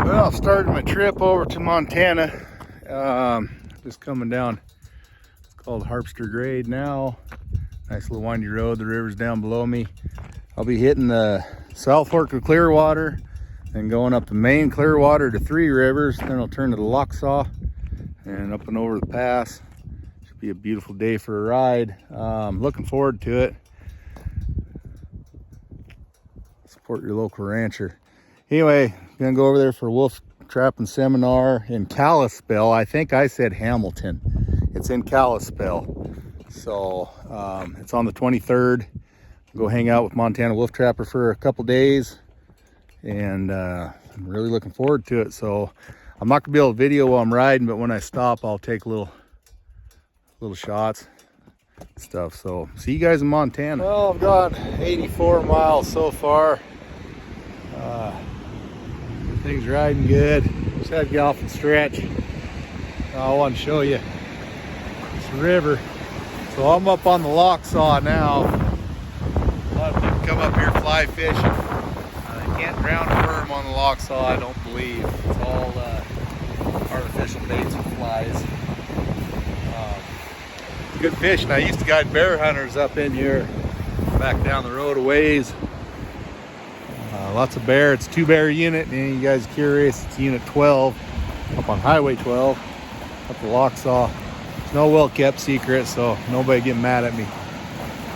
Well, I've started my trip over to Montana. Just coming down. It's called Harpster Grade now. Nice little windy road. The river's down below me. I'll be hitting the South Fork of Clearwater and going up the main Clearwater to Three Rivers. Then I'll turn to the Locksaw and up and over the pass. Should be a beautiful day for a ride. Looking forward to it. Support your local rancher. Anyway, gonna go over there for a wolf trapping seminar in Kalispell. I think I said Hamilton. It's in Kalispell. So it's on the 23rd. Go hang out with Montana Wolf Trapper for a couple days, and I'm really looking forward to it. So I'm not gonna be able to video while I'm riding, but when I stop, I'll take little shots stuff. So see you guys in Montana. Well, I've gone 84 miles so far. Things riding good. Just had to get off and stretch. I want to show you this river. So I'm up on the Locksaw now. A lot of people come up here fly fishing. You can't drown a worm on the Locksaw, I don't believe. It's all artificial baits and flies. Good fishing. I used to guide bear hunters up in here, back down the road a ways. Lots of bear. It's a 2-bear unit, and you guys are curious, it's unit 12 up on Highway 12 up the Locksaw. It's no well-kept secret, so nobody get mad at me.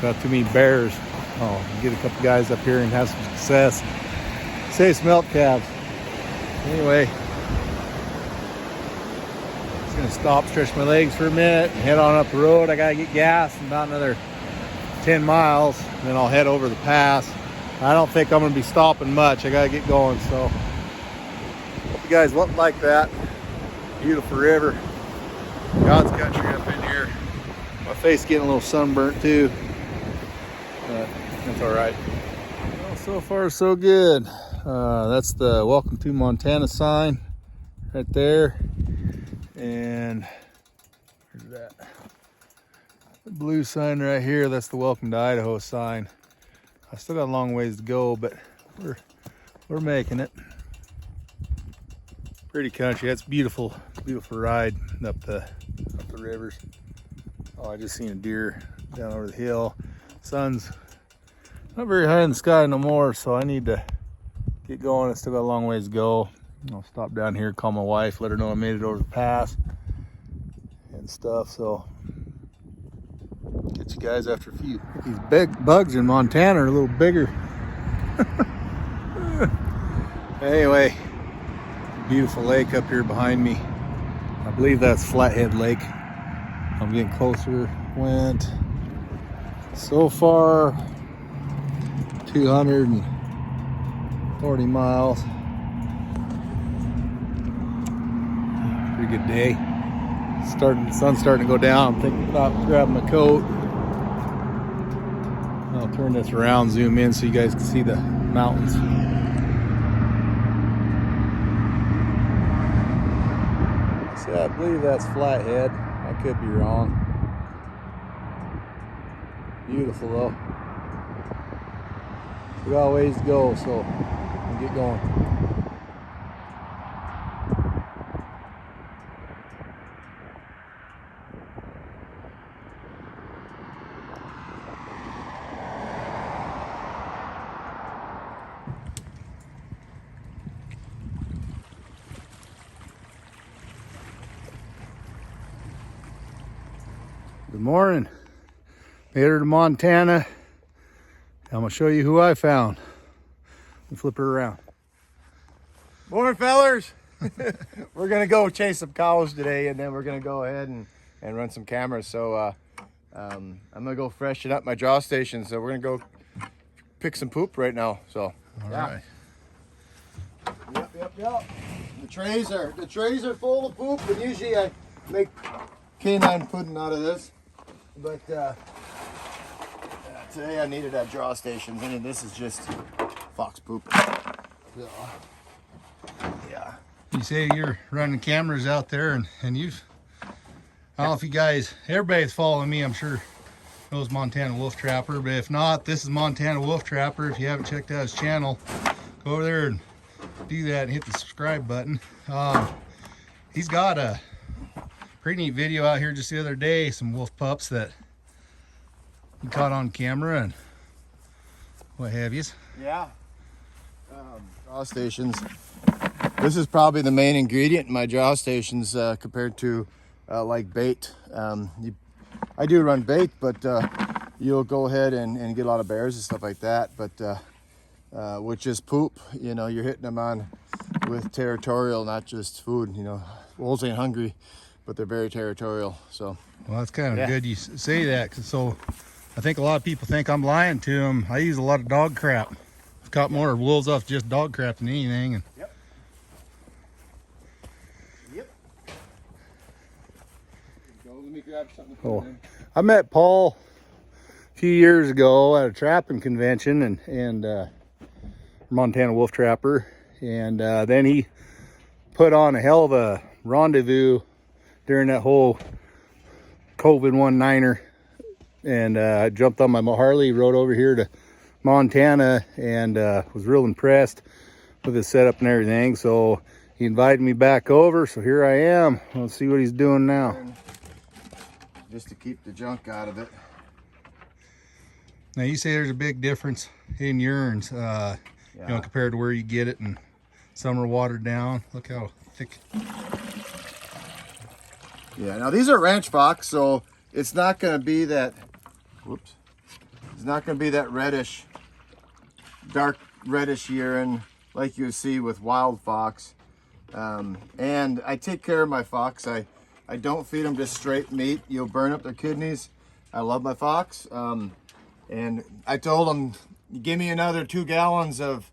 Got too many bears. Get a couple guys up here and have some success. Say smelt calves. Anyway, just gonna stop, stretch my legs for a minute, and head on up the road. I gotta get gas in about another 10 miles, and then I'll head over the pass. I don't think I'm gonna be stopping much. I gotta get going, so hope you guys won't like that. Beautiful river, God's country up in here. My face getting a little sunburnt too, but that's all right. Well, so far so good. That's the Welcome to Montana sign right there, and where's that? The blue sign right here. That's the Welcome to Idaho sign. I still got a long ways to go, but we're making it. Pretty country. That's beautiful, beautiful ride up the rivers. Oh, I just seen a deer down over the hill. Sun's not very high in the sky no more, so I need to get going. I still got a long ways to go. I'll stop down here, call my wife, let her know I made it over the pass and stuff. So get you guys after a few. These big bugs in Montana are a little bigger. Anyway, beautiful lake up here behind me. I believe that's Flathead Lake. I'm getting closer. Went so far 240 miles. Pretty good day. The sun's starting to go down. I'm thinking about grabbing my coat. I'll turn this around, zoom in so you guys can see the mountains. So I believe that's Flathead. I could be wrong. Beautiful though. We got a ways to go, so we'll get going. Good morning. Made her to Montana. I'm gonna show you who I found. Let me flip her around. Morning, fellers. We're gonna go chase some cows today, and then we're gonna go ahead and run some cameras. So I'm gonna go freshen up my draw station. So we're gonna go pick some poop right now. So All right. Yep. The trays are full of poop, and usually I make canine pudding out of this. But today I needed that draw station, and this is just fox poop. So, yeah. You say you're running cameras out there, and you've, I don't know if you guys, everybody's following me, I'm sure knows Montana Wolf Trapper, but if not, this is Montana Wolf Trapper. If you haven't checked out his channel, go over there and do that and hit the subscribe button. He's got a pretty neat video out here just the other day, some wolf pups that he caught on camera and what have yous. Yeah. Draw stations. This is probably the main ingredient in my draw stations compared to like bait. I do run bait, but you'll go ahead and get a lot of bears and stuff like that. But with just poop, you know, you're hitting them on with territorial, not just food. You know, wolves ain't hungry, but they're very territorial. So, well, that's kind of good you say that, 'cause so I think a lot of people think I'm lying to them. I use a lot of dog crap. I've caught more wolves off just dog crap than anything. And yep. Let me grab something. Oh, I met Paul a few years ago at a trapping convention and Montana wolf trapper, and then he put on a hell of a rendezvous during that whole COVID 19er, and I jumped on my Harley, rode over here to Montana, and was real impressed with his setup and everything. So he invited me back over, so here I am. Let's see what he's doing now. Just to keep the junk out of it. Now you say there's a big difference in urines, you know, compared to where you get it, and some are watered down. Look how thick. Yeah, now these are ranch fox, so it's not going to be that, whoops, it's not going to be that reddish, dark reddish urine like you see with wild fox. And I take care of my fox. I don't feed them just straight meat. You'll burn up their kidneys. I love my fox. And I told them, give me another 2 gallons of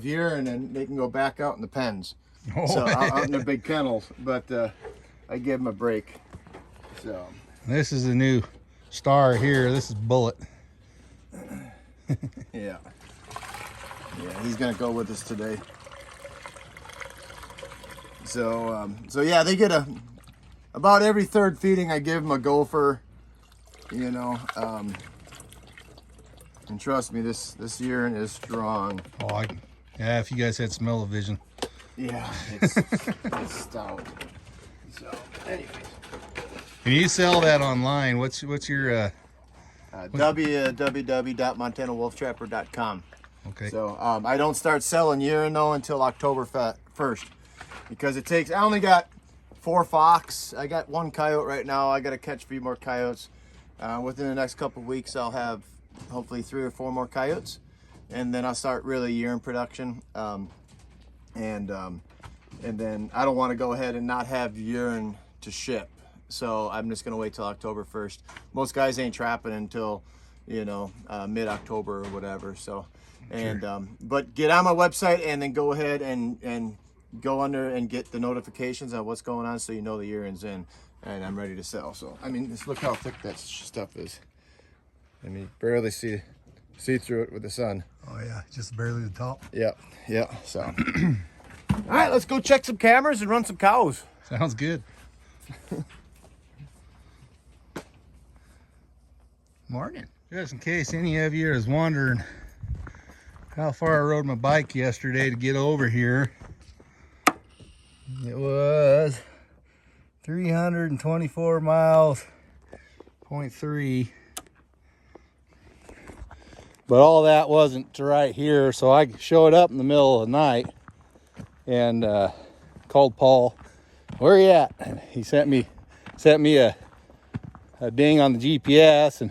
urine and they can go back out in the pens. Oh. So out in the big kennels, but I give them a break. So this is a new star here. This is Bullet. Yeah, he's gonna go with us today. So yeah, they get about every third feeding I give them a gopher, you know, and trust me, this urine is strong. Oh, yeah, if you guys had smell-o-vision. Yeah, it's stout. So, anyways. Can you sell that online? What's your www.montanawolftrapper.com. Okay. So I don't start selling urine though until October 1st, because it takes. I only got 4 fox. I got 1 coyote right now. I got to catch a few more coyotes. Within the next couple of weeks, I'll have hopefully 3 or 4 more coyotes, and then I'll start really urine production. And then I don't want to go ahead and not have urine to ship. So I'm just gonna wait till October 1st. Most guys ain't trapping until, you know, mid-October or whatever. So, and but get on my website and then go ahead and go under and get the notifications on what's going on, so you know the urine's in and I'm ready to sell. So I mean, just look how thick that stuff is. I mean, barely see through it with the sun. Oh yeah, just barely the top. Yeah. So, all right, let's go check some cameras and run some cows. Sounds good. Morning. Just in case any of you is wondering how far I rode my bike yesterday to get over here, it was 324 miles, 0.3. But all that wasn't to right here, so I showed up in the middle of the night and called Paul. Where you at? And he sent me a ding on the GPS, and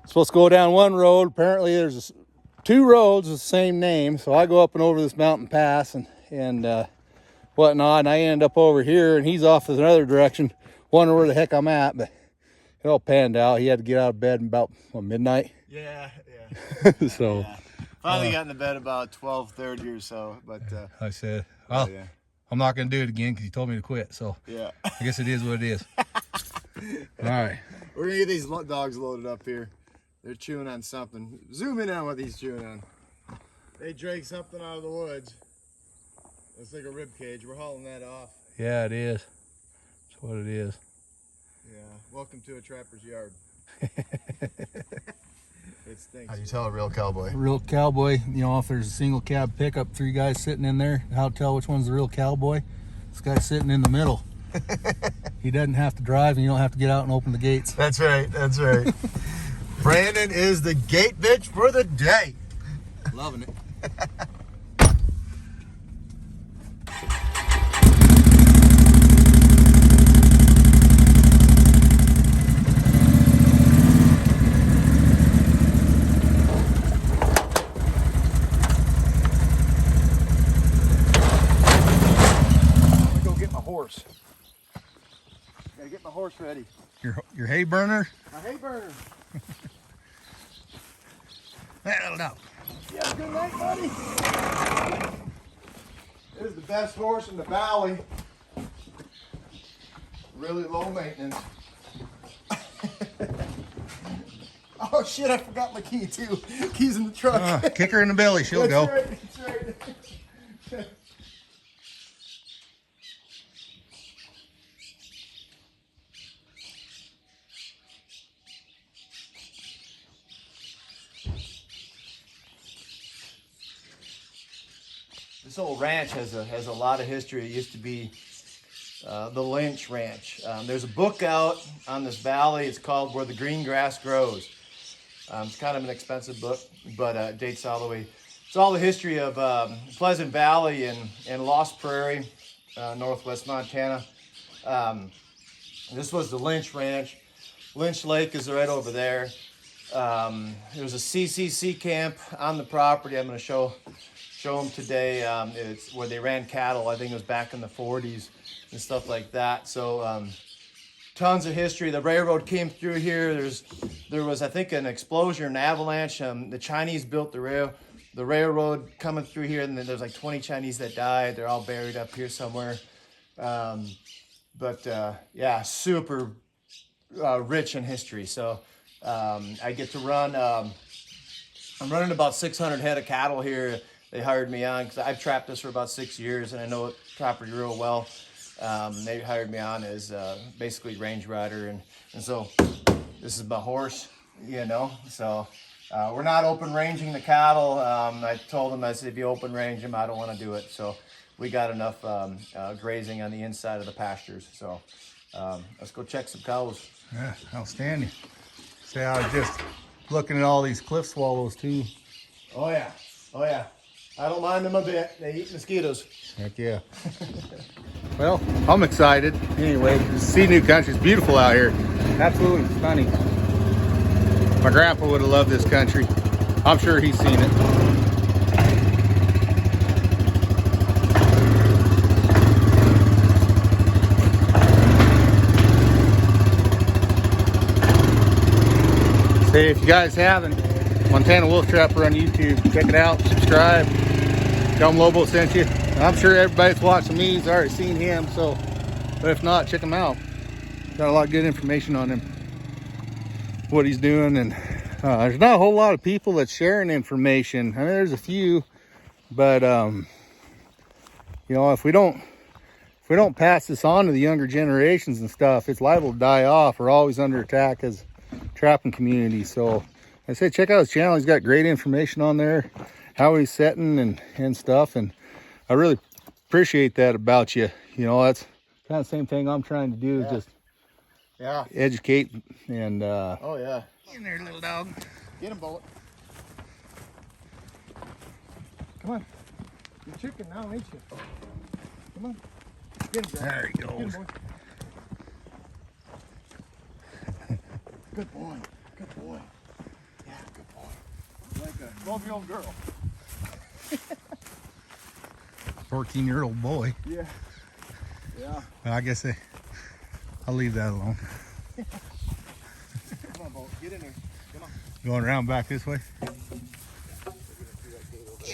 supposed to go down one road. Apparently there's 2 roads with the same name, so I go up and over this mountain pass and whatnot, and I end up over here, and he's off in another direction, wondering where the heck I'm at. But it all panned out. He had to get out of bed about midnight. Yeah. So finally got into bed about 12:30 or so. But I said, well, I'm not gonna do it again because you told me to quit. So yeah, I guess it is what it is. All right, we're gonna get these dogs loaded up here. They're chewing on something. Zoom in on what he's chewing on. They drank something out of the woods. It's like a rib cage. We're hauling that off. Yeah, it is. That's what it is. Yeah. Welcome to a trapper's yard. It stinks. How do you tell a real cowboy? A real cowboy, you know, if there's a single cab pickup, 3 guys sitting in there, how to tell which one's the real cowboy? This guy's sitting in the middle. He doesn't have to drive, and you don't have to get out and open the gates. That's right. That's right. Brandon is the gate bitch for the day. Loving it. Horse. Gotta get my horse ready. Your hay burner? My hay burner. That'll do. Yeah, good night, buddy. This is the best horse in the valley. Really low maintenance. Oh shit, I forgot my key too. Key's in the truck. Kick her in the belly, she'll go. Right, that's right. This old ranch has a lot of history. It used to be the Lynch Ranch. There's a book out on this valley. It's called Where the Green Grass Grows. It's kind of an expensive book, but it dates all the way. It's all the history of Pleasant Valley and Lost Prairie, northwest Montana. This was the Lynch Ranch. Lynch Lake is right over there. There was a CCC camp on the property. I'm going to show them today. It's where they ran cattle. I think it was back in the 40s and stuff like that. So tons of history. The railroad came through here. There was I think an explosion, an avalanche. The Chinese built the railroad coming through here, and then there's like 20 Chinese that died. They're all buried up here somewhere. Yeah, super rich in history. So I get to run. I'm running about 600 head of cattle here. They hired me on because I've trapped this for about 6 years, and I know the property real well. They hired me on as basically range rider, and so this is my horse, you know. So we're not open ranging the cattle. I told them, I said, if you open range them, I don't want to do it. So we got enough grazing on the inside of the pastures. So let's go check some cows. Yeah, outstanding. See, I was just looking at all these cliff swallows too. Oh yeah, oh yeah. I don't mind them a bit. They eat mosquitoes. Heck yeah. Well, I'm excited. Anyway, to see new country. It's beautiful out here. Absolutely stunning. My grandpa would have loved this country. I'm sure he's seen it. Hey, if you guys haven't, Montana Wolf Trapper on YouTube, check it out, subscribe. Tell him Lobo sent you. I'm sure everybody that's watching me has already seen him, so, but if not, check him out. Got a lot of good information on him, what he's doing, and there's not a whole lot of people that's sharing information. I mean, there's a few, but you know, if we don't pass this on to the younger generations and stuff, it's liable to die off. We're always under attack as trapping community. So I say check out his channel. He's got great information on there, how he's setting and stuff, and I really appreciate that about you. You know, that's kind of the same thing I'm trying to do, is just educate and oh yeah. Get in there, little dog. Get him, Bullet. Come on. You're chicken now, ain't you? Come on. Get him, Dad. There he goes. Get him, boy. Good boy. Good boy. Yeah, good boy. Like a 12-year-old girl. 14-year-old boy. Yeah. Yeah. Well, I guess I'll leave that alone. Come on, Bolt. Get in there. Come on. Going around back this way. Get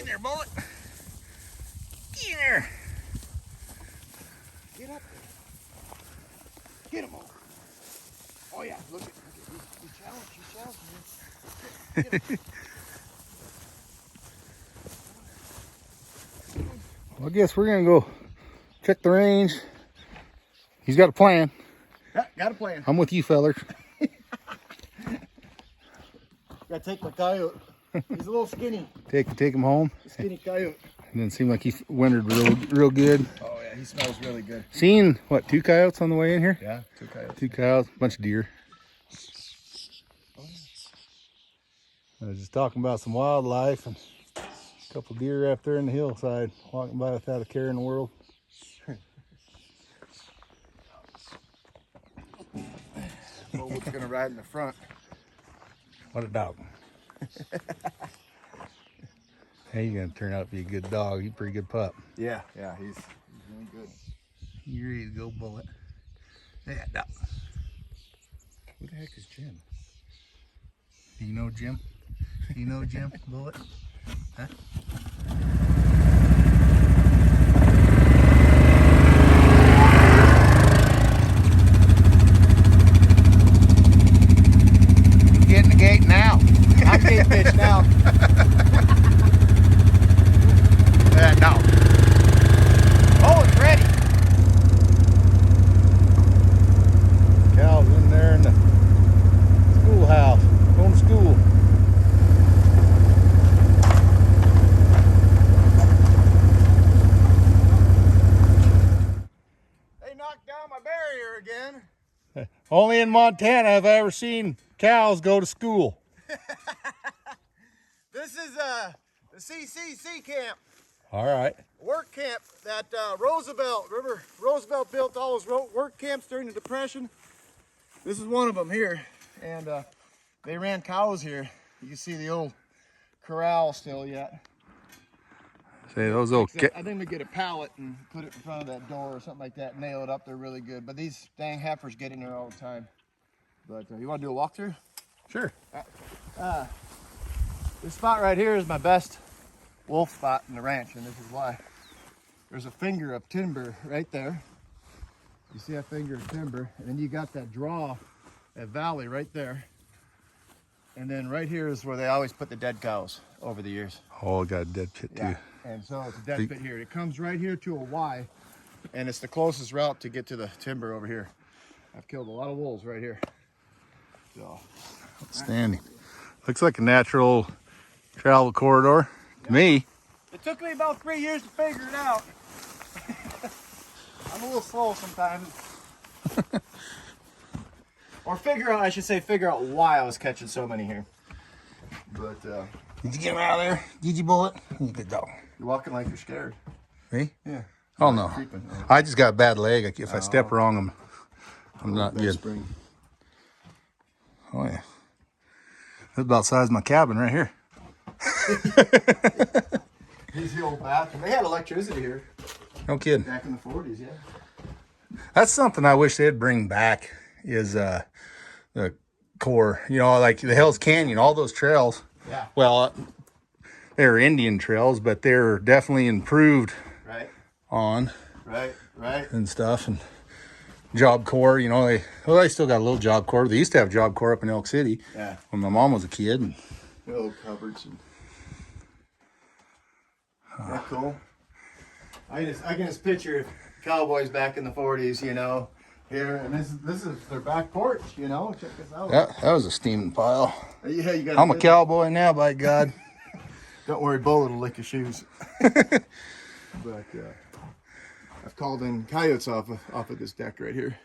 in there, Bullet. Get in there. Get up there. Get him, Bolt. Oh yeah, look at you challenge, me. Get him. Well, I guess we're gonna go check the range. He's got a plan. Yeah, got a plan. I'm with you, fellers. Gotta take my coyote. He's a little skinny. Take him home. Skinny coyote. Didn't seem like he wintered real good. Oh yeah, he smells really good. Seen what, 2 coyotes on the way in here? Yeah, 2 coyotes. 2 coyotes, bunch of deer. I was just talking about some wildlife and a couple deer up there in the hillside, walking by without a care in the world. Bobo's gonna ride in the front. What a dog. Hey, you're gonna turn out to be a good dog. He's a pretty good pup. Yeah, he's really good. You ready to go, Bullet? Yeah, dog. Who the heck is Jim? Do you know Jim? Do you know Jim, Bullet? Huh? Get in the gate now. I'm gate pitch now. No. Oh, it's ready. Cal's in there in the schoolhouse, going to school. They knocked down my barrier again. Only in Montana have I ever seen cows go to school. This is the CCC camp. All right. Work camp that Roosevelt, remember Roosevelt built all those work camps during the Depression. This is one of them here, and they ran cows here. You can see the old corral still yet. Say those old. I think we get a pallet and put it in front of that door or something like that, nail it up. They're really good, but these dang heifers get in there all the time. But you want to do a walkthrough? Sure. This spot right here is my best wolf spot in the ranch, and this is why. There's a finger of timber right there. You see that finger of timber, and then you got that draw, that valley right there. And then right here is where they always put the dead cows over the years. Oh, got a dead pit too. Yeah, and so it's a dead pit here. It comes right here to a Y, and it's the closest route to get to the timber over here. I've killed a lot of wolves right here. So, outstanding. Looks like a natural travel corridor to me. it took me about 3 years to figure it out. I'm a little slow sometimes. Or I should say figure out why I was catching so many here. But Did you get him out of there? Did you, Bullet? You good dog. you're walking like you're scared. Me? Yeah. Oh no. Creeping. I just got a bad leg. If I step wrong, I'm not good. Spring. Oh yeah. That's about the size of my cabin right here. Here's the old bathroom. They had electricity here No kidding. back in the 40s, yeah. That's something I wish they'd bring back is the core. You know, like the Hell's Canyon, all those trails. Yeah. Well, they're Indian trails, but they're definitely improved Right. on Right. and stuff. And Job Corps, you know, they still got a little Job Corps. They used to have Job Corps up in Elk City Yeah. when my mom was a kid. And Little cupboards. And... Isn't that cool? I can just picture cowboys back in the 40s, you know, here, and this is their back porch, you know. Check this out. that was a steaming pile. Yeah, you got. I'm a cowboy now, by God. Don't worry, Bullet will lick your shoes. But I've called in coyotes off of this deck right here.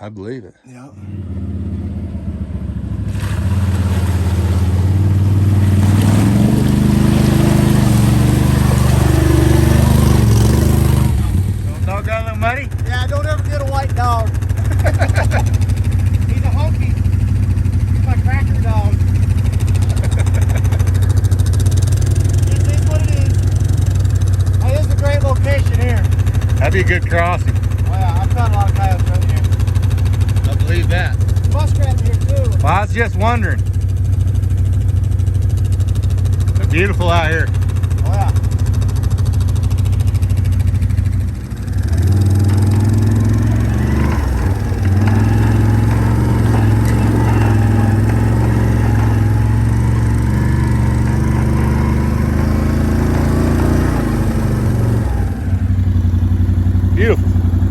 I believe it. Yeah. Dog got a little muddy? Yeah, don't ever get a white dog. He's a honky. He's my cracker dog. It is what it is. Hey, this is a great location here. That'd be a good crossing. Oh yeah, I've caught a lot of coyotes right here. I believe that. Muskrat here too. Well, I was just wondering. They're beautiful out here. Oh yeah.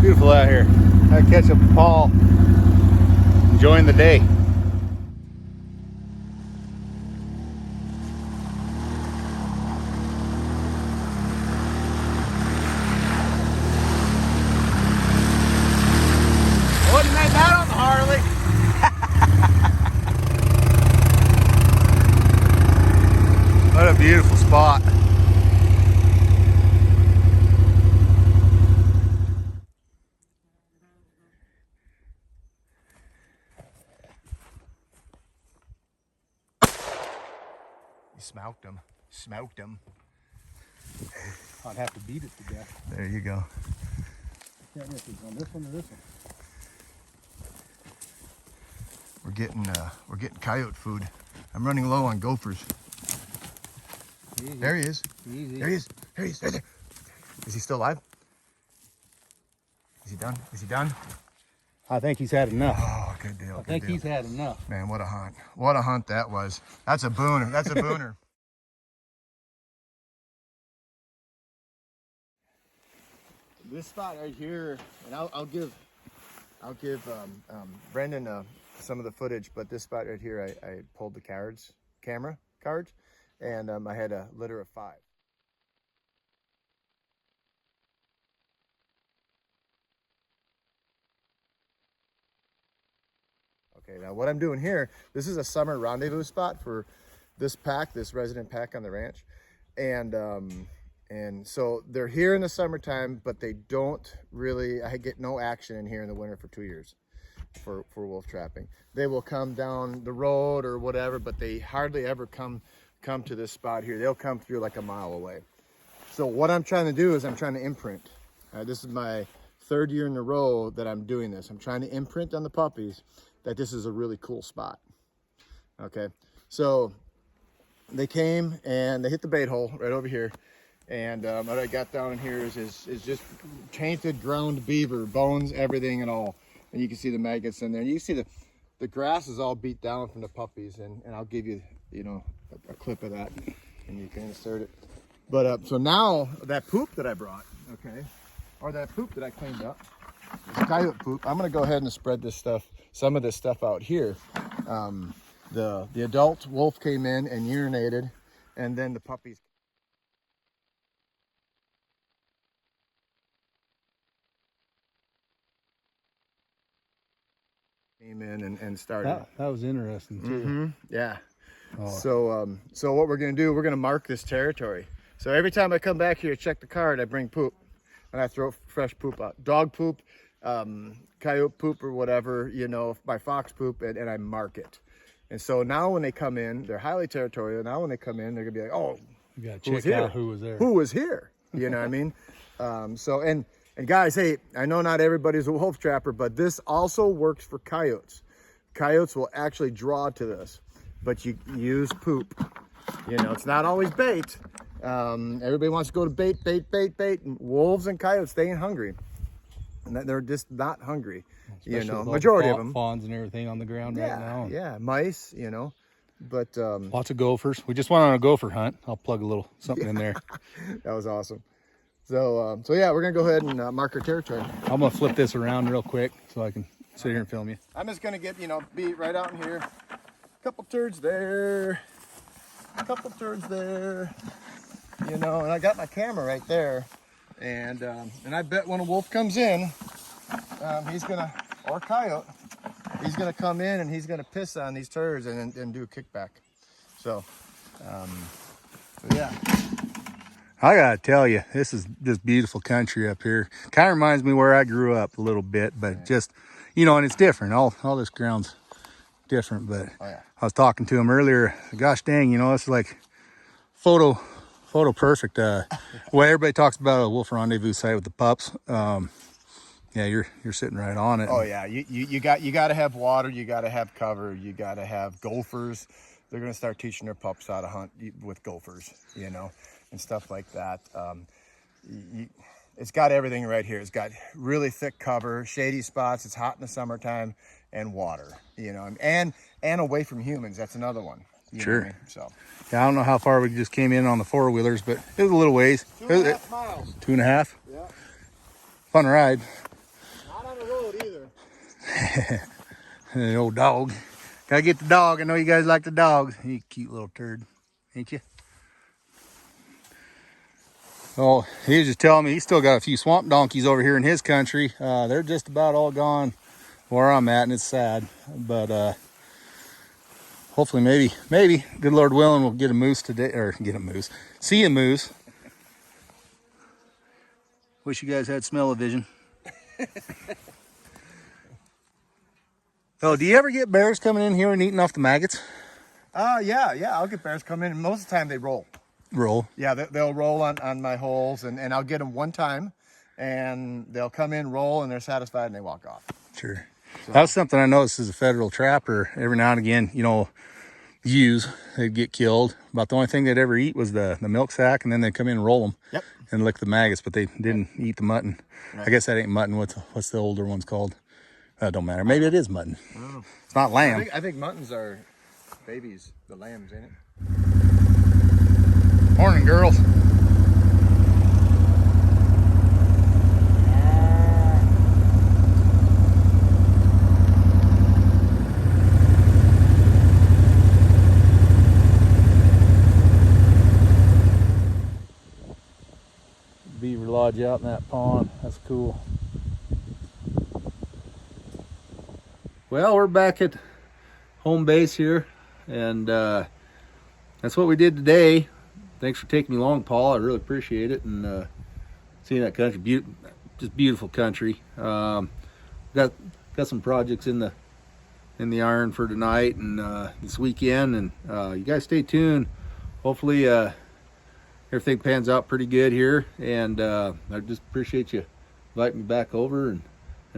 Beautiful out here. I catch up with Paul, enjoying the day. Smoked them. Smoked them. I'd have to beat it to death. There you go. I can't miss it on this one or this one. We're getting coyote food. I'm running low on gophers. Easy. There he is. Easy. There he is. There he is. Right there. Is he still alive? Is he done? Is he done? I think he's had enough. Oh, good deal. I think he's had enough. Man, what a hunt. What a hunt that was. That's a booner. That's a booner. This spot right here, and I'll give Brendan some of the footage, but this spot right here, I pulled the camera cards, and I had a litter of 5. Okay, now what I'm doing here, this is a summer rendezvous spot for this pack, this resident pack on the ranch. And so they're here in the summertime, but they don't really, I get no action in here in the winter for 2 years for wolf trapping. They will come down the road or whatever, but they hardly ever come to this spot here. They'll come through like a mile away. So what I'm trying to do is I'm trying to imprint. This is my 3rd year in a row that I'm doing this. I'm trying to imprint on the puppies that this is a really cool spot. Okay, so they came and they hit the bait hole right over here. And what I got down in here is just tainted ground beaver, bones, everything and all. And you can see the maggots in there. And you can see the grass is all beat down from the puppies. And I'll give you, a clip of that and you can insert it. But so now that poop that I brought, okay, or that poop that I cleaned up, this coyote poop, I'm gonna go ahead and spread this stuff, some of this stuff out here. The adult wolf came in and urinated, and then the puppies came in and started. That was interesting too. Mm-hmm. Yeah. Oh. So what we're gonna do, we're gonna mark this territory. So every time I come back here to check the card, I bring poop and I throw fresh poop out. Dog poop, coyote poop or whatever, my fox poop, and I mark it. And so now when they come in, they're highly territorial. Now when they come in, they're gonna be like, oh, you gotta check out who was there. Who was here? You know what I mean? And guys, hey, I know not everybody's a wolf trapper, but this also works for coyotes. Coyotes will actually draw to this, but you use poop. It's not always bait. Everybody wants to go to bait. And wolves and coyotes, they ain't hungry. And they're just not hungry. Especially Majority of them. Fawns and everything on the ground right now. Yeah, mice, but lots of gophers. We just went on a gopher hunt. I'll plug a little something in there. That was awesome. So yeah, we're gonna go ahead and mark our territory. I'm gonna flip this around real quick so I can sit here and film you. I'm just gonna get, be right out in here. A couple turds there, a couple turds there, and I got my camera right there. And I bet when a wolf comes in, or coyote, he's gonna come in and he's gonna piss on these turds and do a kickback. So yeah. I gotta tell you, this is just beautiful country up here. Kind of reminds me where I grew up a little bit, but just, and it's different. All this ground's different, but I was talking to him earlier. Gosh dang, it's like photo perfect. Well, everybody talks about a wolf rendezvous site with the pups. Yeah, you're sitting right on it. Oh yeah, you got to have water, you got to have cover, you got to have gophers. They're gonna start teaching their pups how to hunt with gophers, and stuff like that. It's got everything right here. It's got really thick cover, shady spots. It's hot in the summertime, and water. And away from humans. That's another one. Sure. What I mean? So. Yeah, I don't know how far we just came in on the 4-wheelers, but it was a little ways. 2.5 miles. 2.5. Yeah. Fun ride. Not on the road either. The old dog. Gotta get the dog. I know you guys like the dogs. You cute little turd, ain't you? Oh, he was just telling me he's still got a few swamp donkeys over here in his country. They're just about all gone where I'm at, and it's sad. But hopefully, maybe, good Lord willing, we'll get a moose today, or see a moose. Wish you guys had smell-o-vision. Oh, do you ever get bears coming in here and eating off the maggots? Yeah. I'll get bears come in, and most of the time they roll. Roll. Yeah, they'll roll on my holes, and I'll get them one time, and they'll come in, roll, and they're satisfied, and they walk off. Sure. So. That was something I noticed as a federal trapper. Every now and again, you know, ewes, they'd get killed. About the only thing they'd ever eat was the milk sack, and then they'd come in and roll them. Yep. And lick the maggots, but they didn't eat the mutton. Right. I guess that ain't mutton. What's the older ones called? That don't matter. Maybe it is mutton. I don't know. It's not lamb. I think muttons are babies, the lambs, ain't it? Morning, girls. Beaver lodge out in that pond. That's cool. Well, we're back at home base here, and that's what we did today. Thanks for taking me along, Paul. I really appreciate it, and seeing that country, just beautiful country. Got some projects in the iron for tonight and this weekend, and you guys stay tuned. Hopefully everything pans out pretty good here, and I just appreciate you inviting me back over and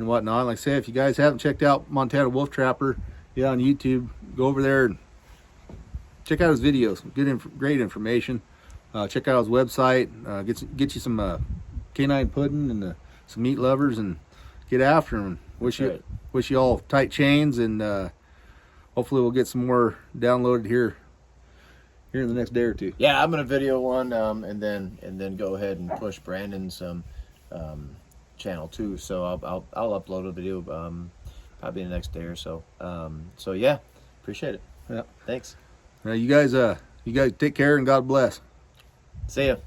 whatnot. Like I say, if you guys haven't checked out Montana Wolf Trapper on YouTube, go over there and check out his videos. Great information. Check out his website. Get you some canine pudding and some meat lovers, and get after him. Wish you all tight chains, and hopefully we'll get some more downloaded here in the next day or two. Yeah, I'm gonna video one, and then go ahead and push Brandon's channel too. So I'll upload a video probably the next day or so. So yeah, appreciate it. Yeah, thanks. You guys take care, and God bless. See ya.